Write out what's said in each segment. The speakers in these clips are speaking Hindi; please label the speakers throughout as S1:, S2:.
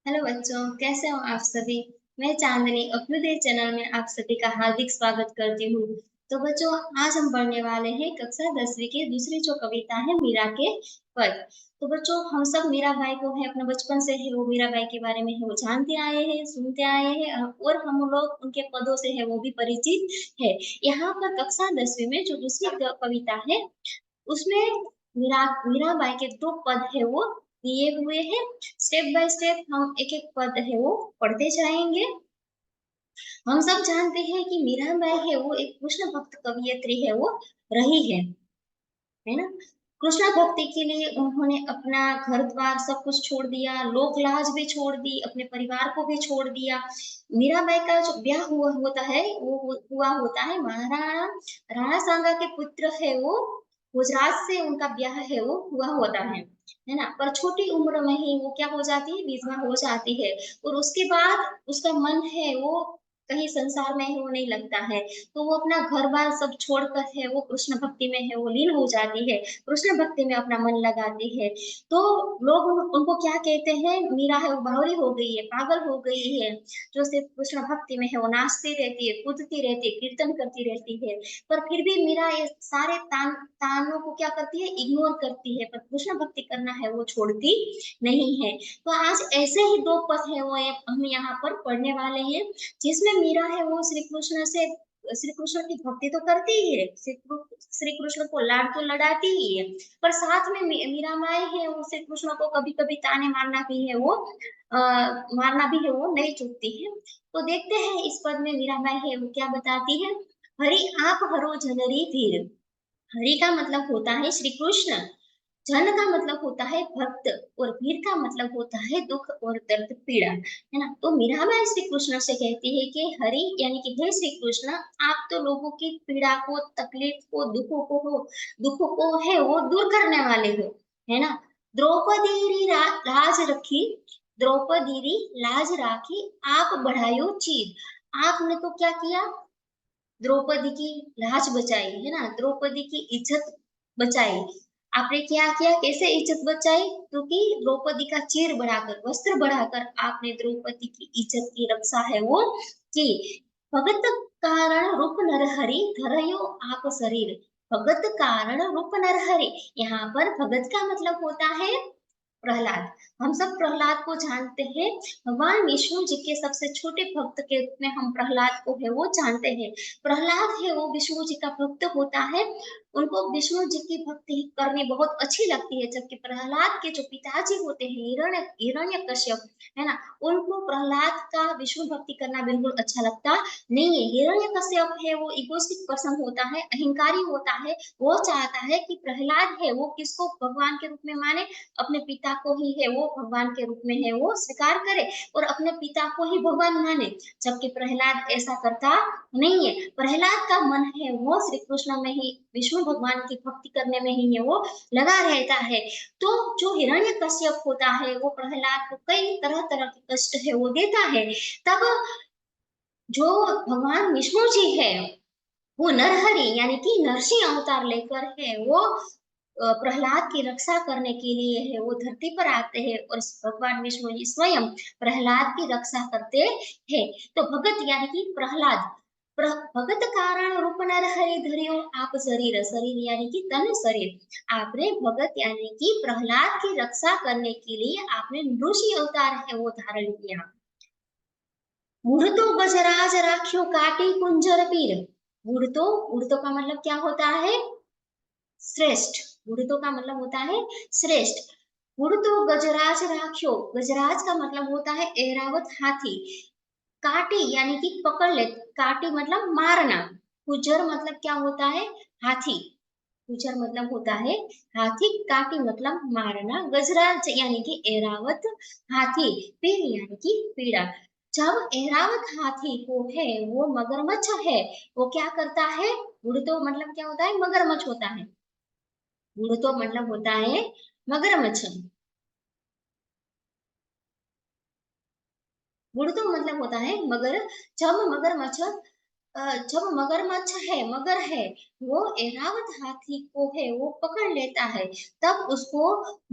S1: हेलो बच्चों, कैसे हो आप सभी। मैं चांदनी अभ्युदय चैनल में आप सभी का हार्दिक स्वागत करती हूँ। तो बच्चों, आज हम पढ़ने वाले हैं कक्षा 10वीं की दूसरी जो कविता है मीरा के पद। तो बच्चों, हम सब मीरा बाई को है अपने बचपन से है वो मीरा बाई के बारे में है वो जानते आए हैं, सुनते आए हैं और हम लोग उनके पदों से है वो भी परिचित है। यहाँ पर कक्षा 10वीं में जो दूसरी कविता है उसमें मीराबाई के दो पद है वो दिए हुए हैं। स्टेप बाय स्टेप हम एक एक पद है वो पढ़ते जाएंगे। हम सब जानते हैं कि मीराबाई है वो एक कृष्ण भक्त कवियत्री है वो रही है ना। कृष्ण भक्ति के लिए उन्होंने अपना घर द्वार सब कुछ छोड़ दिया, लोक लाज भी छोड़ दी, अपने परिवार को भी छोड़ दिया। मीराबाई का जो ब्याह हुआ होता है वो हुआ होता है महाराणा राणा सांगा के पुत्र है वो गुजरात से उनका ब्याह है वो हुआ होता है ना। पर छोटी उम्र में ही वो क्या हो जाती है, विधवा हो जाती है। और उसके बाद उसका मन है वो कहीं संसार में है वो नहीं लगता है। तो वो अपना घर बार सब छोड़कर है वो कृष्ण भक्ति में है वो लीन हो जाती है, कृष्ण भक्ति में अपना मन लगाती है। तो लोग उनको क्या कहते हैं, मीरा है वो बावरी हो गई है, पागल हो गई है, जो सिर्फ कृष्ण भक्ति में है वो नाचती रहती है, कूदती रहती है, कीर्तन करती रहती है। पर फिर भी मीरा ये सारे तानों को क्या करती है, इग्नोर करती है, पर कृष्ण भक्ति करना है वो छोड़ती नहीं है। तो आज ऐसे ही दो पद है वो हम यहाँ पर पढ़ने वाले हैं, जिसमें मीरा है वो श्री कृष्ण की भक्ति तो करती ही है, श्री कृष्ण को लाड तो लड़ाती ही है, पर साथ में मीरा माई है वो श्री कृष्ण को कभी कभी ताने मारना भी है वो मारना भी है वो नहीं चूकती है। तो देखते हैं इस पद में मीरा माई है वो क्या बताती है। हरि आप हरो जनरी धीर। हरि का मतलब होता है श्री कृष्ण, जन का मतलब होता है भक्त, और वीर का मतलब होता है दुख और दर्द पीड़ा, है ना। तो मीराबाई श्री कृष्ण से कहती है कि हरि यानी कि हे श्री कृष्ण, आप तो लोगों की पीड़ा को, तकलीफ को, दुखों को है वो दूर करने वाले हो, है ना। द्रौपदी री लाज रखी, द्रौपदी री लाज राखी, आप बढ़ायो चीर। आपने तो क्या किया, द्रौपदी की लाज बचाई, है ना, द्रौपदी की इज्जत बचाई। आपने क्या किया, कैसे इज्जत बचाई, क्योंकि द्रौपदी का चीर बढ़ाकर, वस्त्र बढ़ाकर आपने द्रौपदी की इज्जत की रक्षा है वो की। भगत कारण रूप नरहरि धरयो आप शरीर। भगत कारण रूप नरहरि, यहाँ पर भगत का मतलब होता है प्रहलाद। हम सब प्रहलाद को जानते हैं, भगवान विष्णु जी के सबसे छोटे भक्त के रूप में हम प्रहलाद को है वो जानते हैं। प्रहलाद है वो विष्णु जी का भक्त होता है, उनको विष्णु जी की भक्ति करनी बहुत अच्छी लगती है। जबकि प्रहलाद के जो पिताजी होते हैं हिरण्य कश्यप, है ना, उनको प्रहलाद का विष्णु भक्ति करना बिल्कुल अच्छा लगता नहीं है। हिरण्य कश्यप है वो इगोइस्टिक पर्सन होता है, अहंकारी होता है। वो चाहता है कि प्रहलाद है वो किसको भगवान के रूप में माने, अपने पिता को ही है वो भगवान के रूप में है वो स्वीकार करे और अपने पिता को ही भगवान माने। जबकि प्रहलाद ऐसा करता नहीं है। प्रहलाद का मन है वो श्री कृष्ण में ही, विष्णु भगवान की भक्ति करने में ही है वो लगा रहता है। तो जो हिरण्य कश्यप होता है वो प्रहलाद को कई तरह तरह के कष्ट है वो देता है। तब जो भगवान विष्णु जी है वो नरहरि यानी कि नरसिंह अवतार लेकर है वो प्रहलाद की रक्षा करने के लिए है वो धरती पर आते हैं, और भगवान विष्णु जी स्वयं प्रहलाद की रक्षा करते हैं। तो भगत यानी कि प्रहलाद, भगत कारण रूप नरहरि धरियो आप शरीर, शरीर यानी कि तन शरीर। आपने भगत यानी कि प्रहलाद की रक्षा करने के लिए आपने ऋषि अवतार है वो धारण किया। मुड़तो गजराज राख्यो काटी कुंजर पीर। मुड़तो का मतलब क्या होता है, श्रेष्ठ। मुड़तो का मतलब होता है श्रेष्ठ। मुड़तो गजराज राख्यो, गजराज का मतलब होता है एरावत हाथी। काटी यानी कि पकड़ ले, काटी मतलब मारना। कुजर मतलब क्या होता है, हाथी। कुचर मतलब होता है हाथी, काटी मतलब मारना, गजराज यानी कि एरावत हाथी, पीर यानी कि पीड़ा। जब एरावत हाथी को है वो मगरमच्छ है, वो क्या करता है, बुढ़तो मतलब क्या होता है, मगरमच्छ होता है। बुढ़तो मतलब होता है मगरमच्छ। बुढ़तो मतलब होता है मगर। जब मगरमच्छ जब मगरमच्छ है, मगर है, वो एरावत हाथी को है वो पकड़ लेता है, तब उसको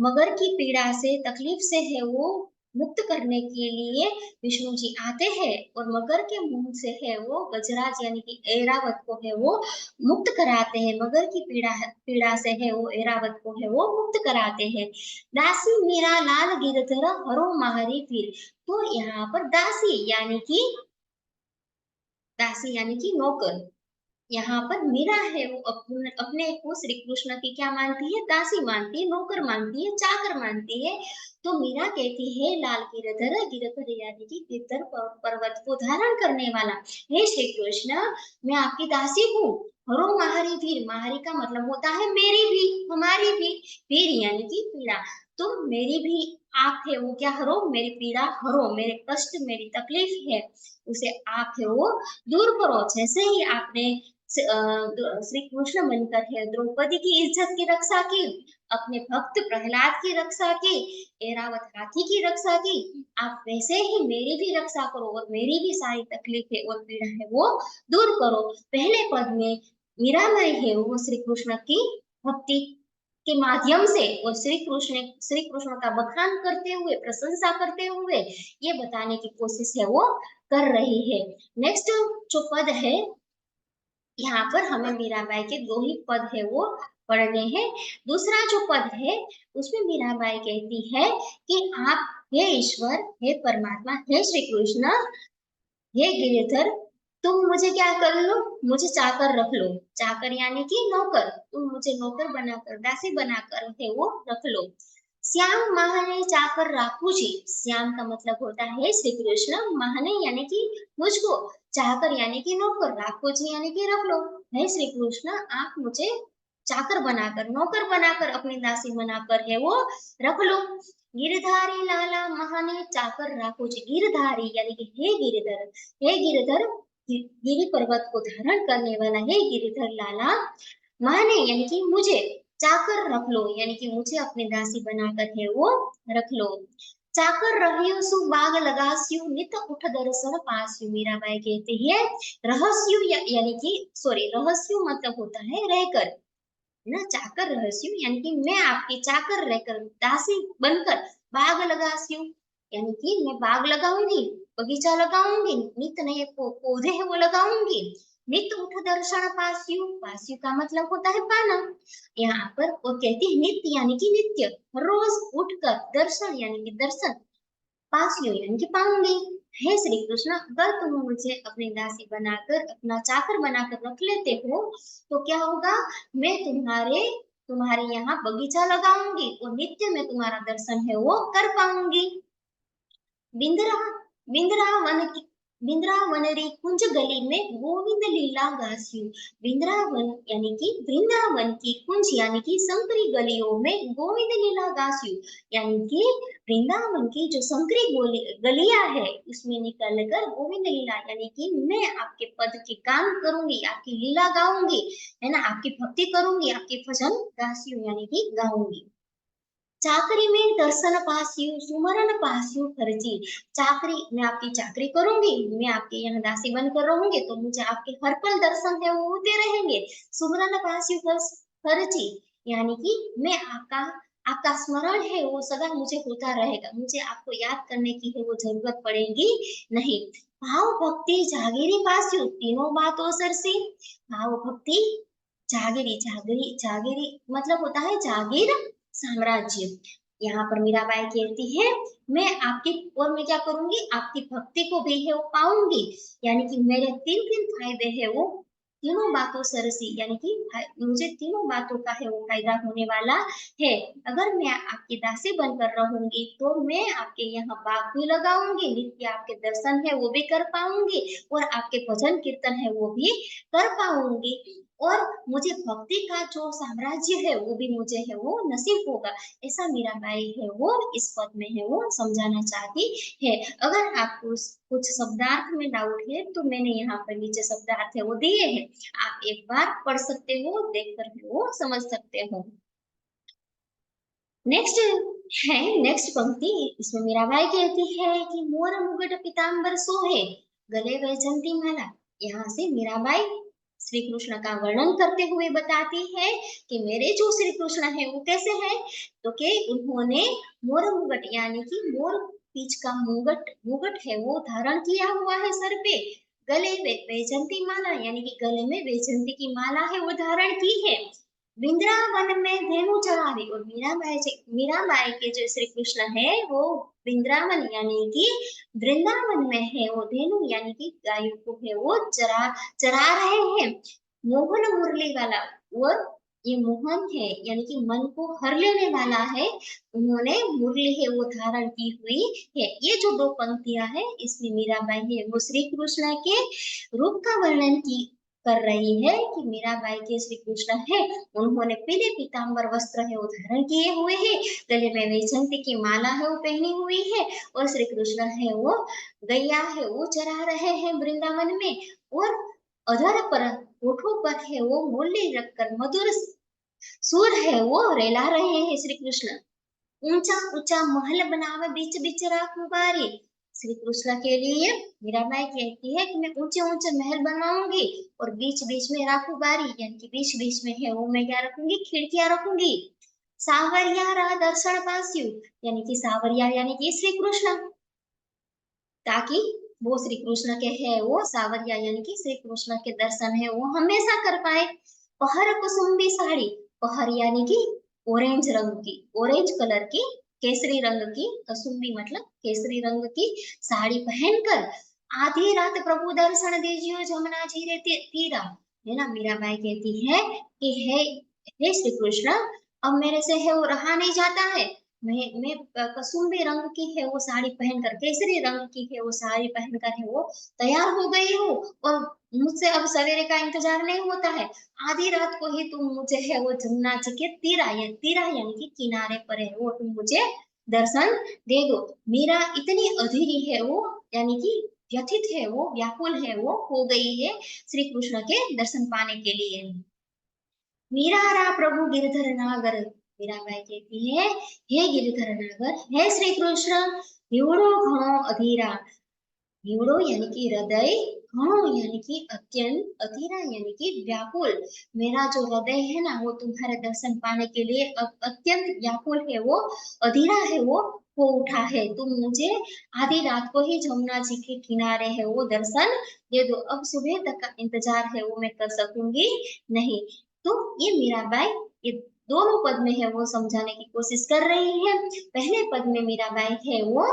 S1: मगर की पीड़ा से, तकलीफ से है वो मुक्त करने के लिए विष्णु जी आते हैं और मगर के मुंह से है वो गजराज यानी कि ऐरावत को है वो मुक्त कराते हैं। मगर की पीड़ा से है वो ऐरावत को है वो मुक्त कराते हैं। दासी मीरा लाल गिरधर हरो माहरी फिर। तो यहाँ पर दासी यानी कि नौकर। यहाँ पर मीरा है वो अपने को श्री कृष्ण की क्या मानती है, दासी मानती है, नौकर मानती है, चाकर मानती है। तो मीरा कहती है लाल गिरधर, गिरधर यानी कि गिरधर पर्वत को धारण करने वाला, हे श्री कृष्ण मैं आपकी दासी हूँ। हरो महारी भीर, महारी का मतलब होता है मेरी भी, हमारी भी। भीर यानी कि पीड़ा। तो मेरी भी आप है वो क्या हरो, मेरी पीड़ा हरो, मेरे कष्ट मेरी तकलीफ है उसे आप है वो दूर करो। जैसे ही आपने श्री कृष्ण बनकर है द्रौपदी की इज्जत की रक्षा की, अपने भक्त प्रहलाद की रक्षा की, एरावत हाथी की रक्षा की, आप वैसे ही मेरी भी रक्षा करो और मेरी भी सारी तकलीफें और पीड़ा है वो दूर करो। पहले पद में मीराबाई है वो श्री कृष्ण की भक्ति के माध्यम से और श्री कृष्ण का बखान करते हुए, प्रशंसा करते हुए ये बताने की कोशिश है वो कर रही है। नेक्स्ट जो पद है, यहाँ पर हमें मीराबाई के दो ही पद है वो पढ़ने हैं। दूसरा जो पद है उसमें मीराबाई कहती है कि आप हे ईश्वर, हे परमात्मा, हे श्री कृष्ण, हे गिरिधर, तुम मुझे क्या कर लो, मुझे चाकर रख लो। चाकर यानी कि नौकर, तुम मुझे नौकर बनाकर, दासी बनाकर है वो रख लो। श्याम महाने चाकर राखू जी। श्याम का मतलब होता है श्री कृष्ण, महाने यानी कि मुझको, चाकर यानी कि नौकर, राखू जी यानी कि रख लो। हे श्री कृष्ण आप मुझे चाकर बनाकर, नौकर बनाकर, अपनी दासी बनाकर है वो रख लो। गिरधारी लाला महाने चाकर राखो जी। गिरधारी यानी कि हे गिरधर, हे गिरधर, गिरि पर्वत को धारण करने वाला हे गिरधर लाला, माने यानी कि मुझे चाकर रख लो, यानी कि मुझे अपनी दासी बनाकर है वो रख लो। चाकर रहियो सु बाग लगास्यु नित उठ दर्शन पास्यु। मीराबाई कहती है रहस्यु यानी कि सॉरी, रहस्यु मतलब होता है रहकर, है ना। चाकर रहस्यु यानी कि मैं आपकी चाकर रहकर, दासी बनकर, बाग लगास्यु यानी कि मैं बाग लगाऊंगी, बगीचा लगाऊंगी, नित नए पौधे है वो लगाऊंगी। नित्य उठ दर्शन पास्यु, पास्यु का मतलब होता है पाना। यहाँ पर वो कहती है नित्य यानी कि नित्य, रोज उठकर, दर्शन यानी कि दर्शन, पास लो यानी कि पाऊंगी। हे श्री कृष्ण अगर तुम मुझे अपनी दासी बनाकर, अपना चाकर बनाकर रख लेते हो तो क्या होगा, मैं तुम्हारे यहाँ बगीचा लगाऊंगी और नित्य मैं तुम्हारा दर्शन है वो कर पाऊंगी। बिंद्रा बिंद्रावन की बिंद्रावनरी कुंज गली में गोविंद लीला गास्यु। बिंद्रावन यानी कि वृंदावन की कुंज यानी कि संकरी गलियों में गोविंद लीला गास्यु, यानी कि वृंदावन की जो संकरी गलियां है उसमें निकल कर गोविंद लीला यानी कि मैं आपके पद के काम करूंगी, आपकी लीला गाऊंगी, है ना, आपकी भक्ति करूंगी, आपके भजन गास्यु यानी कि गाऊंगी। चाकरी में दर्शन पास्यु सुमरन पास्यु खर्ची। चाकरी, मैं आपकी चाकरी करूंगी, मैं आपके यहाँ दासी बनकर रहूंगी तो मुझे आपके हर पल दर्शन है वो होते रहेंगे। सुमरन पास्यु खर्ची यानी कि मैं आपका आपका स्मरण है वो सदा मुझे होता रहेगा, मुझे आपको याद करने की है वो जरूरत पड़ेगी नहीं। भाव भक्ति जागीरी पास्यु तीनों बातों सरसी। भाव भक्ति जागीरी, जागीरी जागीरी मतलब होता है जागीर, साम्राज्य। यहाँ पर मीराबाई कहती है मैं आपकी, और मैं क्या करूंगी, आपकी भक्ति को भी है वो पाऊंगी, यानी कि मेरे तीन तीन फायदे है वो, तीनों बातों सरसी यानी कि मुझे तीनों बातों का है वो फायदा होने वाला है। अगर मैं आपकी दासी बनकर रहूंगी तो मैं आपके यहाँ बाग भी लगाऊंगी, नित्य आपके दर्शन है वो भी कर पाऊंगी और आपके भजन कीर्तन है वो भी कर पाऊंगी, और मुझे भक्ति का जो साम्राज्य है वो भी मुझे है वो नसीब होगा। ऐसा मीराबाई है वो इस पद में है वो समझाना चाहती है। अगर आपको कुछ शब्दार्थ में डाउट है तो मैंने यहाँ पर नीचे शब्दार्थ है वो दिए हैं, आप एक बार पढ़ सकते हो, देखकर है वो समझ सकते हो। नेक्स्ट है, नेक्स्ट पंक्ति, इसमें मीराबाई कहती है कि मोर मुगट पीताम्बर सोहे, गले वैजंती माला। यहाँ से मीराबाई श्री कृष्ण का वर्णन करते हुए बताती है कि मेरे जो श्री कृष्ण है वो कैसे हैं, तो कि उन्होंने मोर मुगट यानी कि मोर बीच का मुगट मुगट है वो धारण किया हुआ है सर पे। गले में वैजंती माला यानी कि गले में वैजंती की माला है वो धारण की है। वृंदावन में धेनु चरावे और मीराबाई के जो श्री कृष्ण है वो वृंदावन यानी कि वृंदावन में है वो धेनु यानी कि गायों को है वो चरा चरा रहे हैं। मोहन मुरली वाला और ये मोहन है यानी कि मन को हर लेने वाला है। उन्होंने मुरली है वो धारण की हुई है। ये जो दो पंक्तियां है इसमें मीराबाई है वो श्री कृष्ण के रूप का वर्णन की कर रही है कि मीराबाई के श्री कृष्ण है। उन्होंने पीले पीताम्बर वस्त्र है वो धारण किए हुए हैं। गले में वैजंती की माला है वो पहनी हुई है और श्री कृष्ण है वो गैया है वो चरा रहे हैं वृंदावन में। और अधर पर होठों पर है वो मूल्य रखकर मधुर सुर है वो रेला रहे हैं श्री कृष्ण। ऊंचा ऊंचा महल बनावे बीच बीच राखू बारी। श्री कृष्ण के लिए मीराबाई कहती है कि मैं ऊंचे ऊंचे महल बनाऊंगी और बीच बीच में राखू बारी यानी कि बीच बीच में है वो मैं क्या रखूंगी खिड़कियां रखूंगी। सावरिया रा दर्शन पास्यु यानी कि सावरिया यानी कि श्री कृष्ण ताकि वो श्री कृष्ण के है वो सावरिया यानी कि श्री कृष्ण के दर्शन है वो हमेशा कर पाए। पहर कुसुम्बी साड़ी पहर यानी कि ऑरेंज रंग की ऑरेंज कलर की केसरी रंग की कसुम्बी मतलब केसरी रंग की साड़ी पहनकर आधी रात प्रभु दर्शन दीजिए जमुना जी रे तीरा है ना। मीराबाई कहती है कि हे श्री कृष्ण अब मेरे से है वो रहा नहीं जाता है। मैं कसूम्बी रंग की है वो साड़ी पहनकर केसरी रंग की है वो साड़ी पहनकर है वो तैयार हो गई हूँ और मुझसे अब सवेरे का इंतजार नहीं होता है। आधी रात को ही तुम मुझे है वो जमुना जी के तीरा यानी कि किनारे पर है वो तुम मुझे दर्शन दे दो। मीरा इतनी अधीरी है वो यानी कि व्यथित है वो व्याकुल है वो हो गई है श्री कृष्ण के दर्शन पाने के लिए। मीरारा प्रभु गिरधर नागर मीराबाई कहती है हे गिरधर नागर हे श्री कृष्ण हीवड़ो घणो अधीरा। हीवड़ो यानी कि हृदय घणो यानी कि अत्यंत अधीरा यानी कि व्याकुल। मेरा जो हृदय है ना वो तुम्हारे दर्शन पाने के लिए अत्यंत व्याकुल है वो अधीरा है वो हो उठा है। तुम मुझे आधी रात को ही जमुना जी के किनारे है वो दर्शन दे दो। अब सुबह तक का इंतजार है वो मैं कर सकूंगी नहीं। तो ये मीराबाई ये दोनों पद में है वो समझाने की कोशिश कर रही है। पहले पद में मीराबाई है वो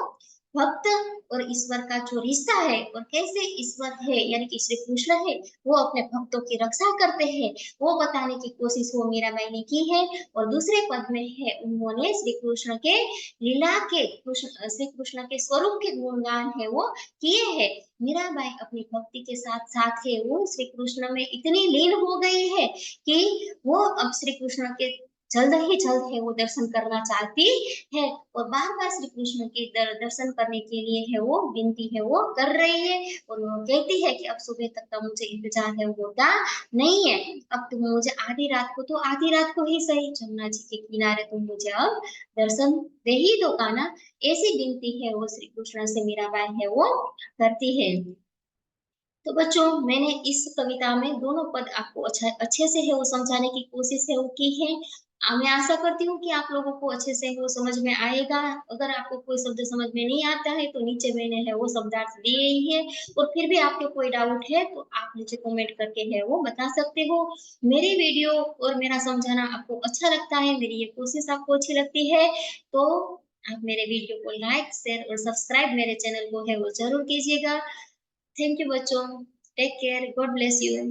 S1: भक्त और ईश्वर का जो रिश्ता है और कैसे ईश्वर है यानी कि श्री कृष्ण है वो अपने भक्तों की रक्षा करते हैं वो बताने की कोशिश वो मीराबाई ने की है। और दूसरे पद में है उन्होंने श्री कृष्ण के लीला के कृष्ण श्री कृष्ण के स्वरूप के गुणगान है वो किए हैं। मीराबाई अपनी भक्ति के साथ साथ है वो श्री कृष्ण में इतनी लीन हो गई है कि वो अब श्री कृष्ण के जल्द ही जल्द है वो दर्शन करना चाहती है और बार बार श्री कृष्ण के दर्शन करने के लिए है वो विनती है वो कर रही है। और वो कहती है कि अब सुबह तक का मुझे इंतजार है वो होता नहीं है। अब तुम मुझे आधी रात को तो आधी रात को ही सही जमुना जी के किनारे तुम मुझे अब दर्शन दे ही दो काना। ऐसी विनती है वो श्री कृष्ण से मीराबाई है वो करती है। तो बच्चों मैंने इस कविता में दोनों पद आपको अच्छे से है वो समझाने की कोशिश है वो की है। मैं आशा करती हूँ कि आप लोगों को अच्छे से वो समझ में आएगा। अगर आपको कोई शब्द समझ में नहीं आता है तो नीचे मैंने है वो शब्दार्थ दिए ही है। और फिर भी आपके कोई डाउट है तो आप नीचे कमेंट करके है वो बता सकते हो। मेरी वीडियो और मेरा समझाना आपको अच्छा लगता है मेरी ये कोशिश आपको अच्छी लगती है तो आप मेरे वीडियो को लाइक शेयर और सब्सक्राइब मेरे चैनल को है वो जरूर कीजिएगा। थैंक यू बच्चों। Take care God bless you.